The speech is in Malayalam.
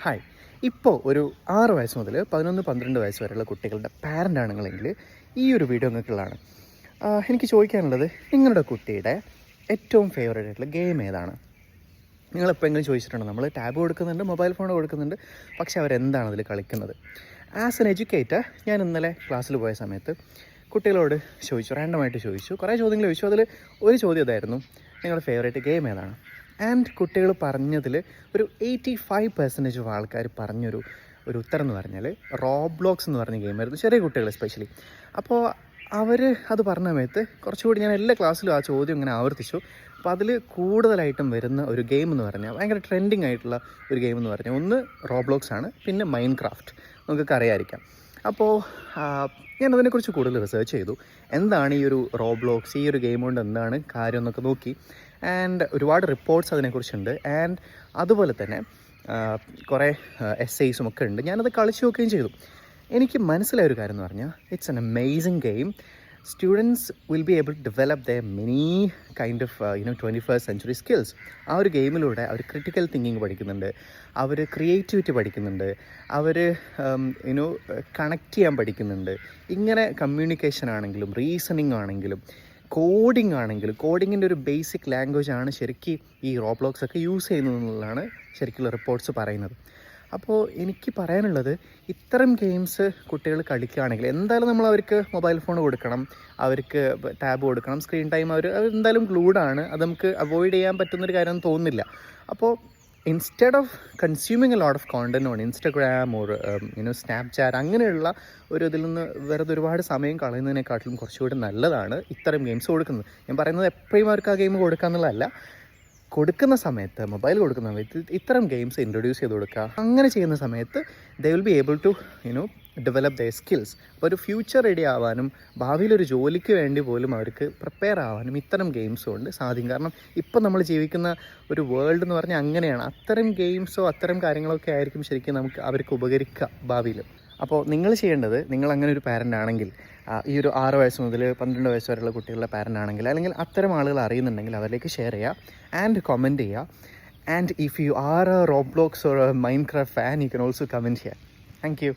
ഹായ്. ഇപ്പോൾ ഒരു 6 വയസ്സ് മുതൽ 11-12 വയസ്സ് വരെയുള്ള കുട്ടികളുടെ പാരൻ്റ് ആണെന്നുണ്ടെങ്കിൽ ഈ ഒരു വീഡിയോ നിങ്ങൾക്കുള്ളതാണ്. എനിക്ക് ചോദിക്കാനുള്ളത്, നിങ്ങളുടെ കുട്ടിയുടെ ഏറ്റവും ഫേവറേറ്റ് ആയിട്ടുള്ള ഗെയിം ഏതാണ്? നിങ്ങളെപ്പോഴെങ്കിലും ചോദിച്ചിട്ടുണ്ടോ? നമ്മൾ ടാബ് കൊടുക്കുന്നുണ്ട്, മൊബൈൽ ഫോൺ കൊടുക്കുന്നുണ്ട്, പക്ഷേ അവരെന്താണ് അതിൽ കളിക്കുന്നത്? ആസ് എൻ എഡ്യൂക്കേറ്റർ, ഞാൻ ഇന്നലെ ക്ലാസ്സിൽ പോയ സമയത്ത് കുട്ടികളോട് ചോദിച്ചു, റാൻഡമായിട്ട് ചോദിച്ചു, കുറേ ചോദ്യങ്ങൾ ചോദിച്ചു. അതിൽ ഒരു ചോദ്യം ഇതായിരുന്നു, നിങ്ങളുടെ ഫേവറേറ്റ് ഗെയിം ഏതാണ്? ആൻഡ് കുട്ടികൾ പറഞ്ഞതിൽ ഒരു 85% ഓഫ് ആൾക്കാർ പറഞ്ഞൊരു ഉത്തരം എന്ന് പറഞ്ഞാൽ റോബ്ലോക്സ് എന്ന് പറഞ്ഞ ഗെയിമായിരുന്നു, ചെറിയ കുട്ടികൾ എസ്പെഷ്യലി. അപ്പോൾ അവർ അത് പറഞ്ഞ സമയത്ത് കുറച്ചുകൂടി ഞാൻ എല്ലാ ക്ലാസ്സിലും ആ ചോദ്യം ഇങ്ങനെ ആവർത്തിച്ചു. അപ്പോൾ അതിൽ കൂടുതലായിട്ടും വരുന്ന ഒരു ഗെയിം എന്ന് പറഞ്ഞാൽ, ഭയങ്കര ട്രെൻഡിങ് ആയിട്ടുള്ള ഒരു ഗെയിം എന്ന് പറഞ്ഞാൽ, ഒന്ന് റോബ്ലോക്സ് ആണ്, പിന്നെ മൈൻക്രാഫ്റ്റ്. നമുക്കൊക്കെ അറിയാമായിരിക്കാം. അപ്പോൾ ഞാൻ അതിനെക്കുറിച്ച് കൂടുതൽ റിസർച്ച് ചെയ്തു. എന്താണ് ഈ ഒരു റോബ്ലോക്സ്, ഈ ഒരു ഗെയിം കൊണ്ട് എന്താണ് കാര്യം എന്നൊക്കെ നോക്കി. ആൻഡ് ഒരുപാട് റിപ്പോർട്ട്സ് അതിനെക്കുറിച്ചുണ്ട്. ആൻഡ് അതുപോലെ തന്നെ കുറേ എസ്സേയ്സും ഒക്കെ ഉണ്ട്. ഞാനത് കളിച്ച് നോക്കുകയും ചെയ്തു. എനിക്ക് മനസ്സിലായ ഒരു കാര്യം എന്ന് പറഞ്ഞാൽ, it's an amazing game. Students will be able to develop the many kind of 21st century skills. ആ ഒരു ഗെയിമിലൂടെ അവർ ക്രിട്ടിക്കൽ തിങ്കിങ് പഠിക്കുന്നുണ്ട്, അവർ ക്രിയേറ്റിവിറ്റി പഠിക്കുന്നുണ്ട്, അവർ കണക്ട് ചെയ്യാൻ പഠിക്കുന്നുണ്ട്. ഇങ്ങനെ കമ്മ്യൂണിക്കേഷൻ ആണെങ്കിലും റീസണിങ് ആണെങ്കിലും കോഡിംഗ് ആണെങ്കിലും, കോഡിങ്ങിൻ്റെ ഒരു ബേസിക് ലാംഗ്വേജ് ആണ് ശരിക്കും ഈ റോബ്ലോക്സ് ഒക്കെ യൂസ് ചെയ്യുന്നതെന്നുള്ളതാണ് ശരിക്കുള്ള റിപ്പോർട്ട്സ് പറയുന്നത്. അപ്പോൾ എനിക്ക് പറയാനുള്ളത്, ഇത്തരം ഗെയിംസ് കുട്ടികൾ കളിക്കുകയാണെങ്കിൽ എന്തായാലും നമ്മൾ അവർക്ക് മൊബൈൽ ഫോൺ കൊടുക്കണം, അവർക്ക് ടാബ് കൊടുക്കണം, സ്ക്രീൻ ടൈം അവർ എന്തായാലും ഗ്ലൂഡാണ്, അത് നമുക്ക് അവോയ്ഡ് ചെയ്യാൻ പറ്റുന്നൊരു കാര്യമൊന്നും തോന്നുന്നില്ല. അപ്പോൾ instead of consuming a lot of content on Instagram or Snapchat, അങ്ങനെയുള്ള ഒരു ഇതിൽ നിന്ന് വെറുതെ ഒരുപാട് സമയം കളയുന്നതിനെക്കാട്ടിലും കുറച്ചുകൂടി നല്ലതാണ് ഇത്തരം ഗെയിംസ് കൊടുക്കുന്നത്. ഞാൻ പറയുന്നത് എപ്പോഴും അവർക്ക് ആ ഗെയിം കൊടുക്കുക എന്നുള്ളതല്ല, കൊടുക്കുന്ന സമയത്ത്, മൊബൈൽ കൊടുക്കുന്ന സമയത്ത് ഇത്തരം ഗെയിംസ് ഇൻട്രൊഡ്യൂസ് ചെയ്ത് കൊടുക്കുക. അങ്ങനെ ചെയ്യുന്ന സമയത്ത് they will be able to develop their skills. അപ്പോൾ ഒരു ഫ്യൂച്ചർ റെഡി ആവാനും ഭാവിയിലൊരു ജോലിക്ക് വേണ്ടി പോലും അവർക്ക് പ്രിപ്പയർ ആവാനും ഇത്തരം ഗെയിംസ് കൊണ്ട് സാധിക്കും. കാരണം ഇപ്പം നമ്മൾ ജീവിക്കുന്ന ഒരു വേൾഡ് എന്ന് പറഞ്ഞാൽ അങ്ങനെയാണ്. അത്തരം ഗെയിംസോ അത്തരം കാര്യങ്ങളൊക്കെ ആയിരിക്കും ശരിക്കും അവർക്ക് ഉപകരിക്കുക ഭാവിയിൽ. അപ്പോൾ നിങ്ങൾ ചെയ്യേണ്ടത്, നിങ്ങൾ അങ്ങനെ ഒരു പാരൻ്റ് ആണെങ്കിൽ, ഈ ഒരു 6 വയസ്സ് മുതൽ 12 വയസ്സ് വരെയുള്ള കുട്ടികളുടെ പാരൻ്റ് ആണെങ്കിൽ, അല്ലെങ്കിൽ അത്തരം ആളുകൾ അറിയുന്നുണ്ടെങ്കിൽ അവരിലേക്ക് ഷെയർ ചെയ്യുക ആൻഡ് കമൻറ്റ് ചെയ്യുക. And if you are A Roblox or A Minecraft fan, you can also comment here. Thank you.